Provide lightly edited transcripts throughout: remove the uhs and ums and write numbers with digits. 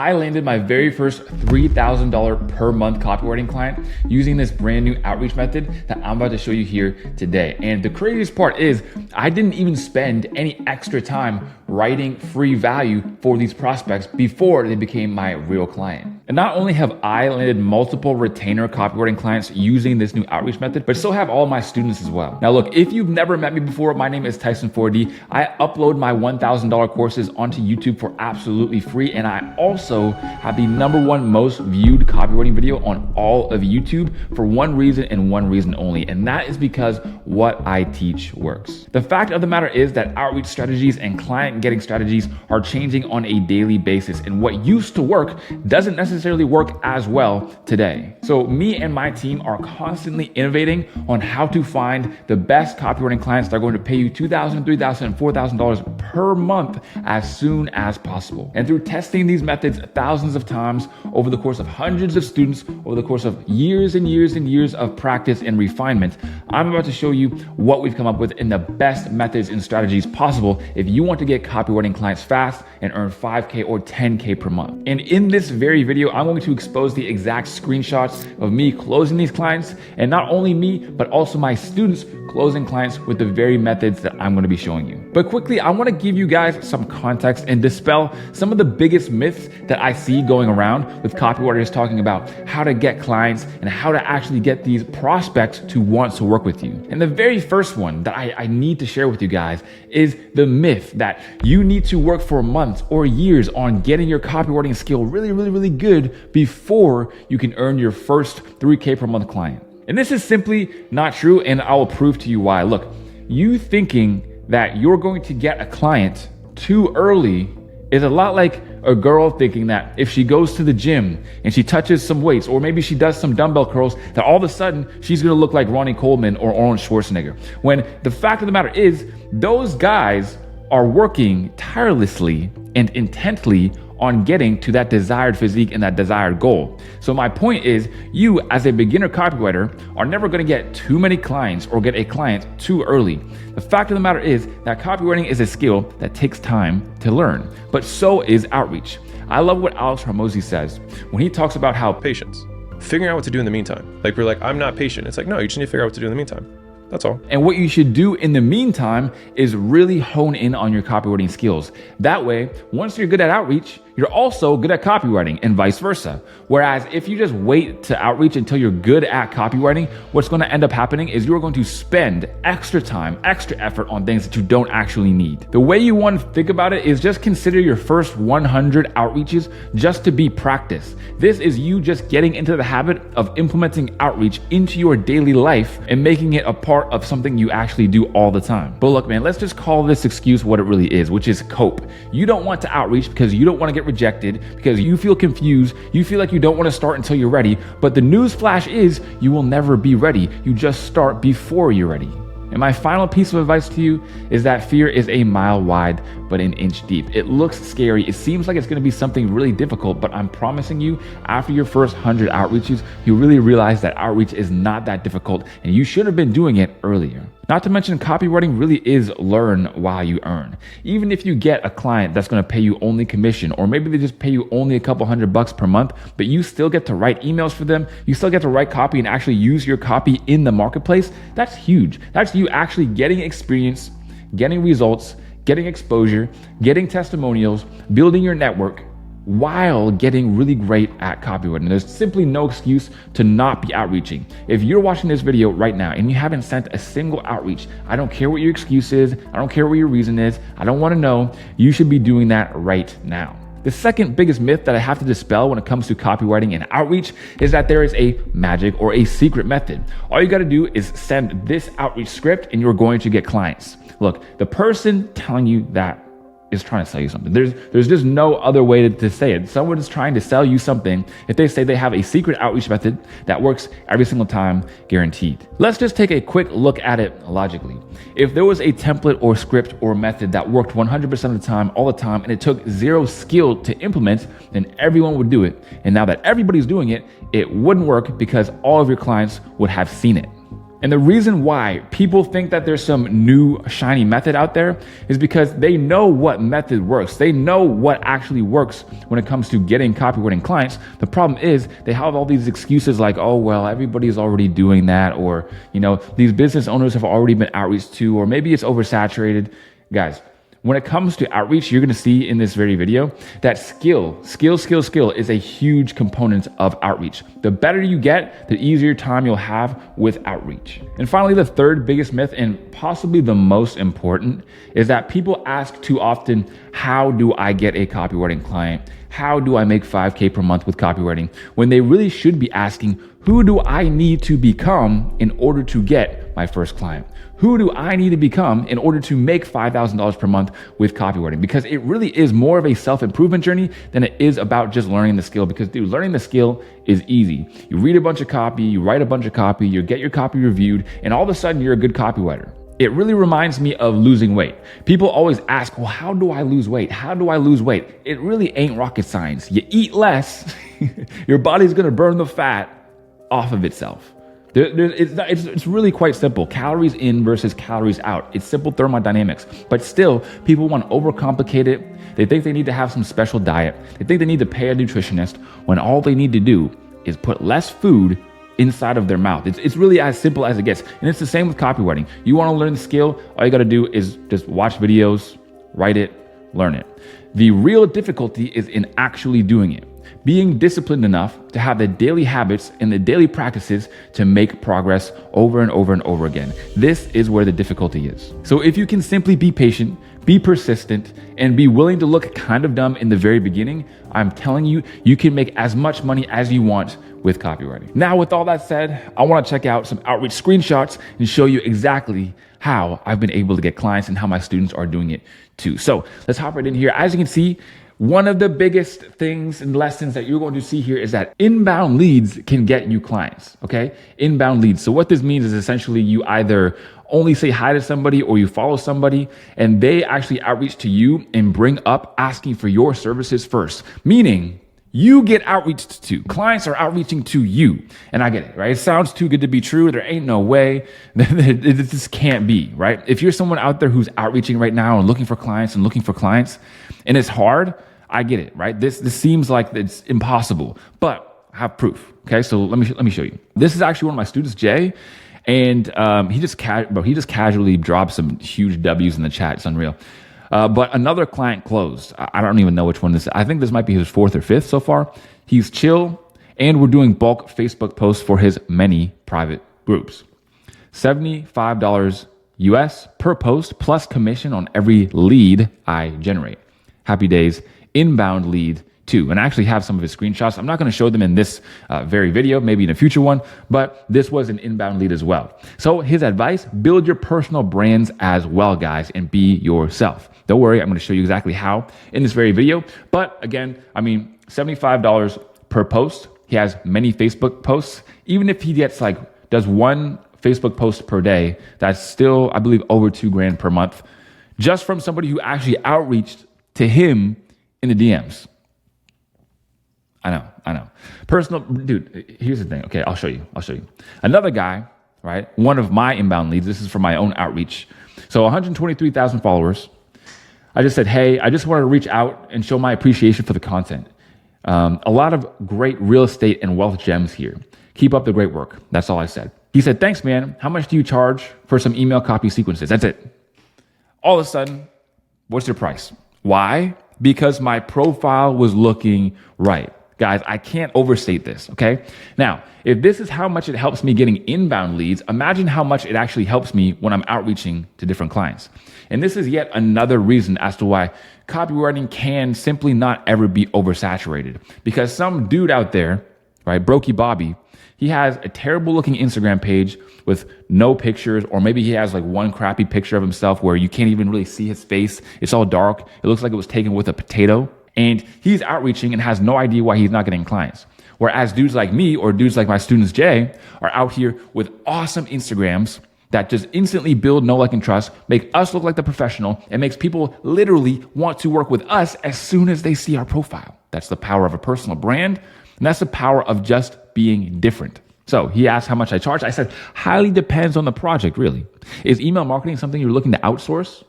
I landed my very first $3,000 per month copywriting client using this brand new outreach method that I'm about to show you here today. And the craziest part is I didn't even spend any extra time writing free value for these prospects before they became my real client. And not only have I landed multiple retainer copywriting clients using this new outreach method, but so have all my students as well. Now look, if you've never met me before, my name is Tyson 4D. I upload my $1,000 courses onto YouTube for absolutely free. And I also have the #1 most viewed copywriting video on all of YouTube for one reason and one reason only. And that is because what I teach works. The fact of the matter is that outreach strategies and client getting strategies are changing on a daily basis. And what used to work doesn't necessarily work as well today. So me and my team are constantly innovating on how to find the best copywriting clients that are going to pay you $2,000, $3,000, and $4,000 per month as soon as possible. And through testing these methods thousands of times over the course of hundreds of students, over the course of years and years and years of practice and refinement, I'm about to show you what we've come up with in the best methods and strategies possible if you want to get copywriting clients fast and earn 5K or 10K per month. And in this very video, I'm going to expose the exact screenshots of me closing these clients, and not only me, but also my students closing clients with the very methods that I'm going to be showing you. But quickly, I want to give you guys some context and dispel some of the biggest myths that I see going around with copywriters talking about how to get clients and how to actually get these prospects to want to work with you. And the very first one that I need to share with you guys is the myth that you need to work for months or years on getting your copywriting skill really good before you can earn your first 3K per month client. And this is simply not true, and I will prove to you why. Look, you thinking that you're going to get a client too early is a lot like a girl thinking that if she goes to the gym and she touches some weights, or maybe she does some dumbbell curls, that all of a sudden she's gonna look like Ronnie Coleman or Arnold Schwarzenegger. When the fact of the matter is, those guys are working tirelessly and intently on getting to that desired physique and that desired goal. So my point is, you as a beginner copywriter are never gonna get too many clients or get a client too early. The fact of the matter is that copywriting is a skill that takes time to learn, but so is outreach. I love what Alex Hormozi says when he talks about how patience, figuring out what to do in the meantime. Like we're like, I'm not patient. It's like, no, you just need to figure out what to do in the meantime. That's all. And what you should do in the meantime is really hone in on your copywriting skills. That way, once you're good at outreach, you're also good at copywriting, and vice versa. Whereas if you just wait to outreach until you're good at copywriting, what's going to end up happening is you're going to spend extra time, extra effort on things that you don't actually need. The way you want to think about it is just consider your first 100 outreaches just to be practice. This is you just getting into the habit of implementing outreach into your daily life and making it a part of something you actually do all the time. But look, man, let's just call this excuse what it really is, which is cope. You don't want to outreach because you don't want to get rejected, because you feel confused, you feel like you don't want to start until you're ready. But the news flash is you will never be ready. You just start before you're ready. And my final piece of advice to you is that fear is a mile wide, but an inch deep. It looks scary. It seems like it's going to be something really difficult, but I'm promising you, after your first 100 outreaches, you really realize that outreach is not that difficult, and you should have been doing it earlier. Not to mention, copywriting really is learn while you earn. Even if you get a client that's going to pay you only commission, or maybe they just pay you only a couple $100 per month, but you still get to write emails for them, you still get to write copy and actually use your copy in the marketplace, that's huge. That's you actually getting experience, getting results, getting exposure, getting testimonials, building your network, while getting really great at copywriting. There's simply no excuse to not be outreaching. If you're watching this video right now and you haven't sent a single outreach, I don't care what your excuse is, I don't care what your reason is, I don't want to know. You should be doing that right now. The second biggest myth that I have to dispel when it comes to copywriting and outreach is that there is a magic or a secret method. All you got to do is send this outreach script and you're going to get clients. Look, the person telling you that is trying to sell you something. There's just no other way to say it. Someone is trying to sell you something if they say they have a secret outreach method that works every single time, guaranteed. Let's just take a quick look at it logically. If there was a template or script or method that worked 100% of the time, all the time, and it took zero skill to implement, then everyone would do it. And now that everybody's doing it, it wouldn't work because all of your clients would have seen it. And the reason why people think that there's some new shiny method out there is because they know what method works. They know what actually works when it comes to getting copywriting clients. The problem is they have all these excuses like, oh, well, everybody's already doing that. Or, these business owners have already been outreached to, or maybe it's oversaturated. Guys, when it comes to outreach, you're going to see in this very video that skill is a huge component of outreach. The better you get, the easier time you'll have with outreach. And finally, the third biggest myth, and possibly the most important, is that people ask too often, how do I get a copywriting client? How do I make 5K per month with copywriting? When they really should be asking, who do I need to become in order to get my first client? Who do I need to become in order to make $5,000 per month with copywriting? Because it really is more of a self-improvement journey than it is about just learning the skill. Because dude, learning the skill is easy. You read a bunch of copy, you write a bunch of copy, you get your copy reviewed, and all of a sudden you're a good copywriter. It really reminds me of losing weight. People always ask, well, how do I lose weight? How do I lose weight? It really ain't rocket science. You eat less, your body's gonna burn the fat off of itself. It's really quite simple. Calories in versus calories out. It's simple thermodynamics. But still, people want to overcomplicate it. They think they need to have some special diet. They think they need to pay a nutritionist when all they need to do is put less food inside of their mouth. It's really as simple as it gets. And it's the same with copywriting. You want to learn the skill, all you got to do is just watch videos, write it, learn it. The real difficulty is in actually doing it. Being disciplined enough to have the daily habits and the daily practices to make progress over and over and over again. This is where the difficulty is. So if you can simply be patient, be persistent, and be willing to look kind of dumb in the very beginning, I'm telling you, you can make as much money as you want with copywriting. Now, with all that said, I want to check out some outreach screenshots and show you exactly how I've been able to get clients and how my students are doing it too. So let's hop right in here. As you can see, one of the biggest things and lessons that you're going to see here is that inbound leads can get you clients, okay? Inbound leads. So what this means is essentially you either only say hi to somebody or you follow somebody and they actually outreach to you and bring up asking for your services first, meaning you get outreached to. Clients are outreaching to you. And I get it, right? It sounds too good to be true. There ain't no way. This can't be, right? If you're someone out there who's outreaching right now and looking for clients and it's hard, I get it, right? This seems like it's impossible, but I have proof. Okay, so let me show you. This is actually one of my students, Jay, and he just casually dropped some huge W's in the chat. It's unreal. But another client closed. I don't even know which one this is. I think this might be his fourth or fifth so far. He's chill, and we're doing bulk Facebook posts for his many private groups. $75 US per post plus commission on every lead I generate. Happy days. Inbound lead too. And I actually have some of his screenshots. I'm not going to show them in this very video, maybe in a future one, but this was an inbound lead as well. So his advice, build your personal brands as well, guys, and be yourself. Don't worry, I'm going to show you exactly how in this very video. But again, $75 per post. He has many Facebook posts. Even if he does one Facebook post per day, that's still, I believe, over $2,000 per month, just from somebody who actually outreached to him in the DMs. I know. Dude, here's the thing. Okay, I'll show you. Another guy, right? One of my inbound leads. This is for my own outreach. So 123,000 followers. I just said, hey, I just wanted to reach out and show my appreciation for the content. A lot of great real estate and wealth gems here. Keep up the great work. That's all I said. He said, thanks, man. How much do you charge for some email copy sequences? That's it. All of a sudden, what's your price? Why? Because my profile was looking right. Guys, I can't overstate this, okay? Now, if this is how much it helps me getting inbound leads, imagine how much it actually helps me when I'm outreaching to different clients. And this is yet another reason as to why copywriting can simply not ever be oversaturated. Because some dude out there, right, Brokey Bobby, he has a terrible looking Instagram page with no pictures, or maybe he has like one crappy picture of himself where you can't even really see his face. It's all dark. It looks like it was taken with a potato. And he's outreaching and has no idea why he's not getting clients. Whereas dudes like me or dudes like my students, Jay, are out here with awesome Instagrams that just instantly build know, like, and trust, make us look like the professional, and makes people literally want to work with us as soon as they see our profile. That's the power of a personal brand. And that's the power of just being different. So he asked how much I charge. I said, highly depends on the project, really. Is email marketing something you're looking to outsource?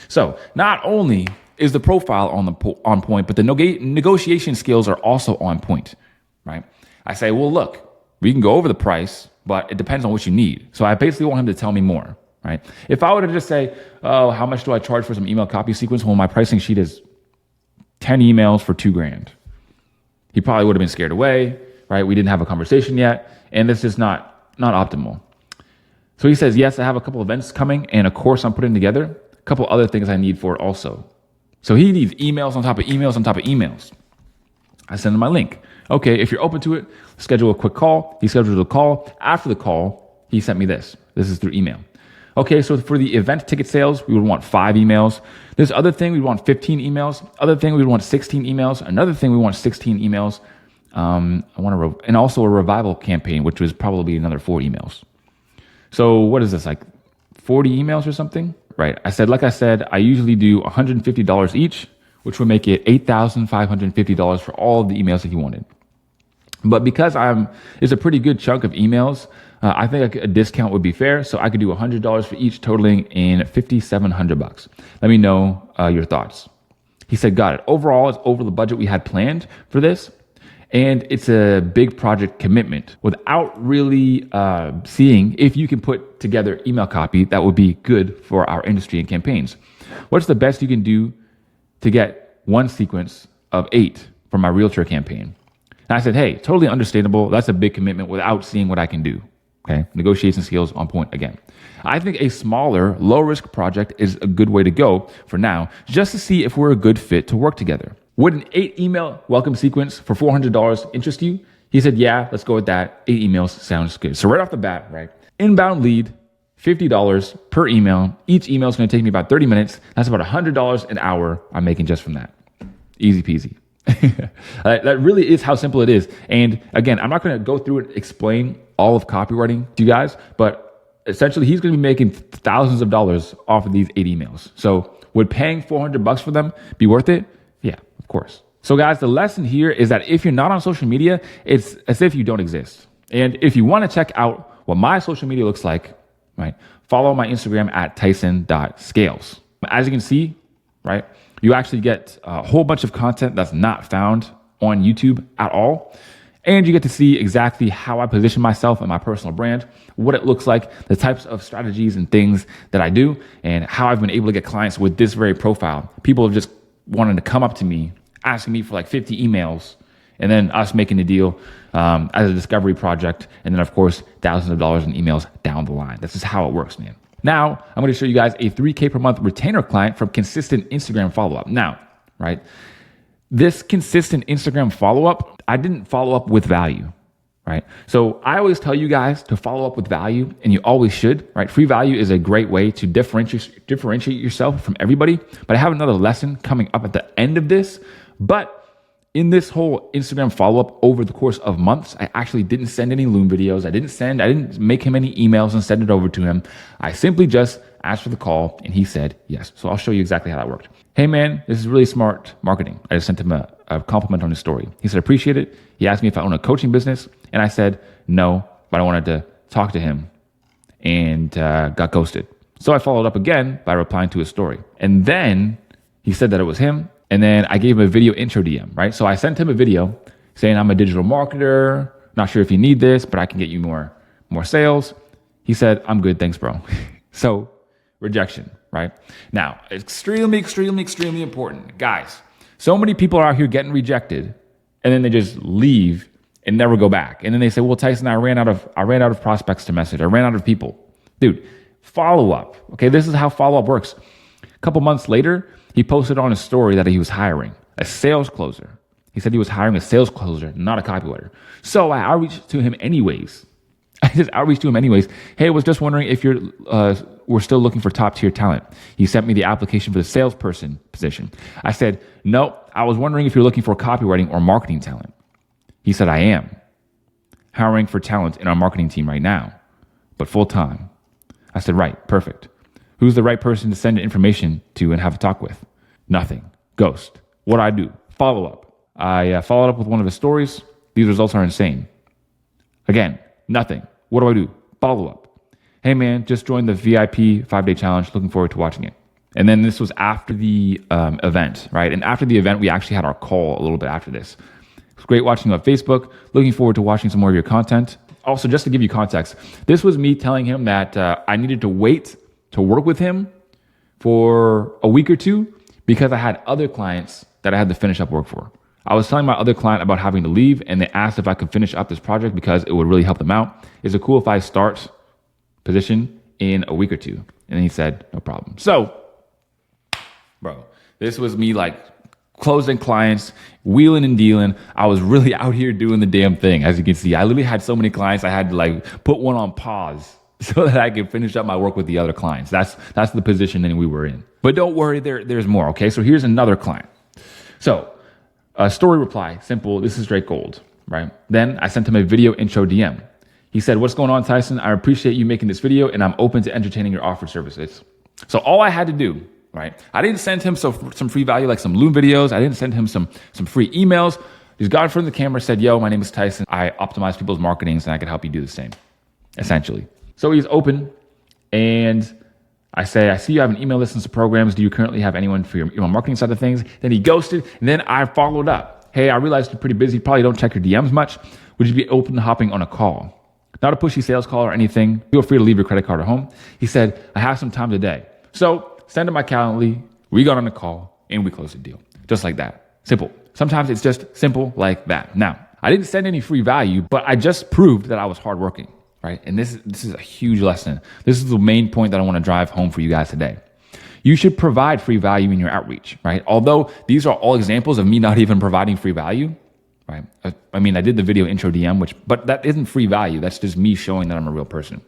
So not only is the profile on point, but the negotiation skills are also on point, right? I say, well, look, we can go over the price, but it depends on what you need. So I basically want him to tell me more, right? If I were to just say, oh, how much do I charge for some email copy sequence? Well, my pricing sheet is 10 emails for $2,000. He probably would have been scared away, right? We didn't have a conversation yet, and this is not optimal. So he says, yes, I have a couple events coming and a course I'm putting together, a couple other things I need for it also. So he needs emails on top of emails on top of emails. I send him my link. Okay, if you're open to it, schedule a quick call. He scheduled a call. After the call, he sent me this. This is through email. Okay, so for the event ticket sales, we would want 5 emails. This other thing, we want 15 emails. Other thing, we want 16 emails. Another thing, we want 16 emails. And also a revival campaign, which was probably another 4 emails. So what is this, like 40 emails or something? Right. Like I said, I usually do $150 each, which would make it $8,550 for all of the emails that he wanted. But because it's a pretty good chunk of emails, I think a discount would be fair. So I could do $100 for each, totaling in $5,700. Let me know your thoughts. He said, got it. Overall, it's over the budget we had planned for this. And it's a big project commitment without really seeing if you can put together email copy that would be good for our industry and campaigns. What's the best you can do to get one sequence of 8 for my realtor campaign? And I said, hey, totally understandable. That's a big commitment without seeing what I can do. Okay, negotiation skills on point again. I think a smaller, low-risk project is a good way to go for now, just to see if we're a good fit to work together. Would an 8 email welcome sequence for $400 interest you? He said, yeah, let's go with that. 8 emails sounds good. So right off the bat, right? Inbound lead, $50 per email. Each email is going to take me about 30 minutes. That's about $100 an hour I'm making just from that. Easy peasy. That really is how simple it is. And again, I'm not going to go through and explain all of copywriting to you guys, but essentially he's going to be making thousands of dollars off of these 8 emails. So would paying $400 for them be worth it? Yeah, of course. So guys, the lesson here is that if you're not on social media, it's as if you don't exist. And if you want to check out what my social media looks like, right, follow my Instagram at tyson.scales. As you can see, right, you actually get a whole bunch of content that's not found on YouTube at all. And you get to see exactly how I position myself and my personal brand, what it looks like, the types of strategies and things that I do, and how I've been able to get clients with this very profile. People have just wanted to come up to me, asking me for like 50 emails, and then us making a deal as a discovery project. And then, of course, thousands of dollars in emails down the line. This is how it works, man. Now, I'm going to show you guys a $3,000 per month retainer client from consistent Instagram follow-up. Now, right, this consistent Instagram follow-up, I didn't follow up with value, right? So I always tell you guys to follow up with value, and you always should, right? Free value is a great way to differentiate yourself from everybody. But I have another lesson coming up at the end of this. But in this whole Instagram follow-up over the course of months, I actually didn't send any Loom videos. I didn't make him any emails and send it over to him. I simply just asked for the call and he said yes. So I'll show you exactly how that worked. Hey man, this is really smart marketing. I just sent him a compliment on his story. He said, appreciate it. He asked me if I own a coaching business. And I said, no, but I wanted to talk to him and got ghosted. So I followed up again by replying to his story. And then he said that it was him. And then I gave him a video intro DM, right? So I sent him a video saying I'm a digital marketer. Not sure if you need this, but I can get you more sales. He said, I'm good. Thanks, bro. So rejection, right? Now, extremely, extremely, extremely important. Guys, so many people are out here getting rejected and then they just leave and never go back. And then they say, well, Tyson, I ran out of prospects to message. I ran out of people. Dude, follow up. Okay, this is how follow up works. A couple months later, he posted on his story that he was hiring a sales closer. He said he was hiring a sales closer, not a copywriter. So I outreached to him anyways. Hey, I was just wondering if we're still looking for top tier talent. He sent me the application for the salesperson position. I said, no, I was wondering if you're looking for copywriting or marketing talent. He said, I am hiring for talent in our marketing team right now, but full time. I said, right, perfect. Who's the right person to send information to and have a talk with? Nothing. Ghost. What do I do? Follow up. I followed up with one of his stories. These results are insane. Again, Nothing. What do I do? Follow up. Hey man, just joined the VIP 5-day challenge. Looking forward to watching it. And then this was after the event, right? And after the event, we actually had our call a little bit after this. It was great watching you on Facebook. Looking forward to watching some more of your content. Also, just to give you context, this was me telling him that I needed to wait to work with him for a week or two because I had other clients that I had to finish up work for. I was telling my other client about having to leave, and they asked if I could finish up this project because it would really help them out. Is it cool if I start position in a week or two? And he said, no problem. So, bro, this was me like closing clients, wheeling and dealing. I was really out here doing the damn thing. As you can see, I literally had so many clients, I had to like put one on pause so that I could finish up my work with the other clients. That's the position we were in. But don't worry, there's more, okay? So here's another client. So a story reply, simple, this is straight gold, right? Then I sent him a video intro DM. He said, what's going on, Tyson? I appreciate you making this video and I'm open to entertaining your offered services. So all I had to do, right? I didn't send him some free value like some Loom videos. I didn't send him some free emails. Just got in front of the camera, said, yo, my name is Tyson. I optimize people's marketings and I can help you do the same, essentially. So he's open and I say, I see you have an email list and some programs. Do you currently have anyone for your email marketing side of things? Then he ghosted. And then I followed up. Hey, I realized you're pretty busy. Probably don't check your DMs much. Would you be open to hopping on a call? Not a pushy sales call or anything. Feel free to leave your credit card at home. He said, I have some time today. So send him my Calendly. We got on a call and we closed the deal. Just like that. Simple. Sometimes it's just simple like that. Now, I didn't send any free value, but I just proved that I was hardworking. Right? And this is a huge lesson. This is the main point that I want to drive home for you guys today. You should provide free value in your outreach, right? Although these are all examples of me not even providing free value, right? I mean, I did the video intro DM, but that isn't free value. That's just me showing that I'm a real person.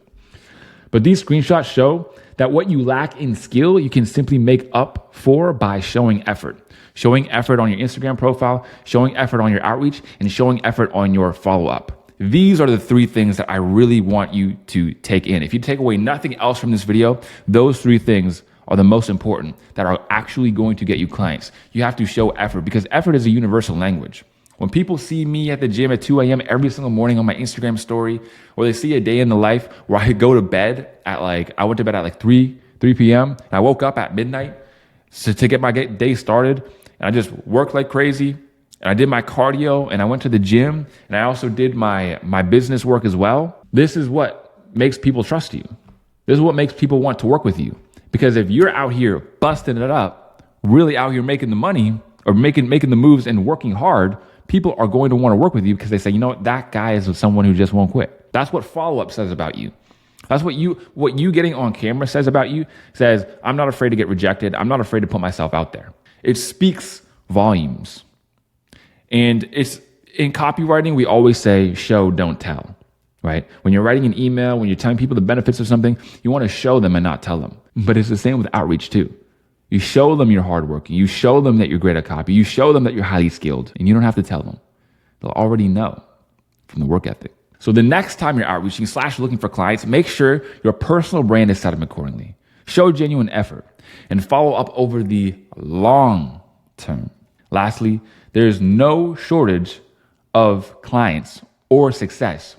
But these screenshots show that what you lack in skill, you can simply make up for by showing effort. Showing effort on your Instagram profile, showing effort on your outreach, and showing effort on your follow-up. These are the three things that I really want you to take in. If you take away nothing else from this video, those three things are the most important that are actually going to get you clients. You have to show effort because effort is a universal language. When people see me at the gym at 2 a.m. every single morning on my Instagram story, or they see a day in the life where I go to bed at I went to bed at 3 p.m. and I woke up at midnight to get my day started, and I just worked like crazy. And I did my cardio and I went to the gym and I also did my business work as well. This is what makes people trust you. This is what makes people want to work with you. Because if you're out here busting it up, really out here making the money or making the moves and working hard, people are going to want to work with you because they say, you know what, that guy is someone who just won't quit. That's what follow-up says about you. That's what you getting on camera says about you. Says, I'm not afraid to get rejected. I'm not afraid to put myself out there. It speaks volumes. And it's in copywriting, we always say show, don't tell, right? When you're writing an email, when you're telling people the benefits of something, you want to show them and not tell them. But it's the same with outreach too. You show them you're hardworking. You show them that you're great at copy. You show them that you're highly skilled, and you don't have to tell them. They'll already know from the work ethic. So the next time you're outreaching / looking for clients, make sure your personal brand is set up accordingly. Show genuine effort and follow up over the long term. Lastly, there's no shortage of clients or success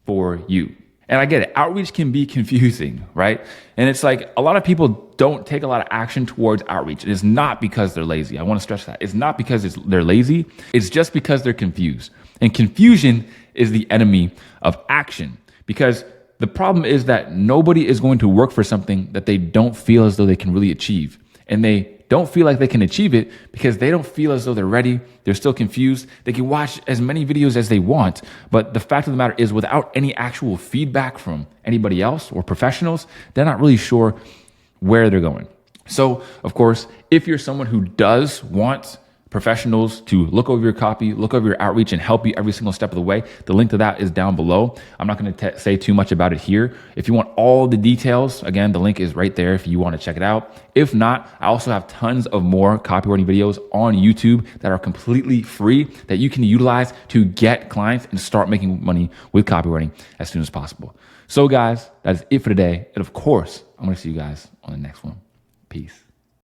for you. And I get it. Outreach can be confusing, right? And it's like a lot of people don't take a lot of action towards outreach. And it's not because they're lazy. I want to stress that. It's not because they're lazy. It's just because they're confused. And confusion is the enemy of action, because the problem is that nobody is going to work for something that they don't feel as though they can really achieve. And they don't feel like they can achieve it because they don't feel as though they're ready. They're still confused. They can watch as many videos as they want. But the fact of the matter is, without any actual feedback from anybody else or professionals, they're not really sure where they're going. So, of course, if you're someone who does want professionals to look over your copy, look over your outreach, and help you every single step of the way, the link to that is down below. I'm not going to say too much about it here. If you want all the details, again, the link is right there if you want to check it out. If not, I also have tons of more copywriting videos on YouTube that are completely free that you can utilize to get clients and start making money with copywriting as soon as possible. So guys, that is it for today. And of course, I'm going to see you guys on the next one. Peace.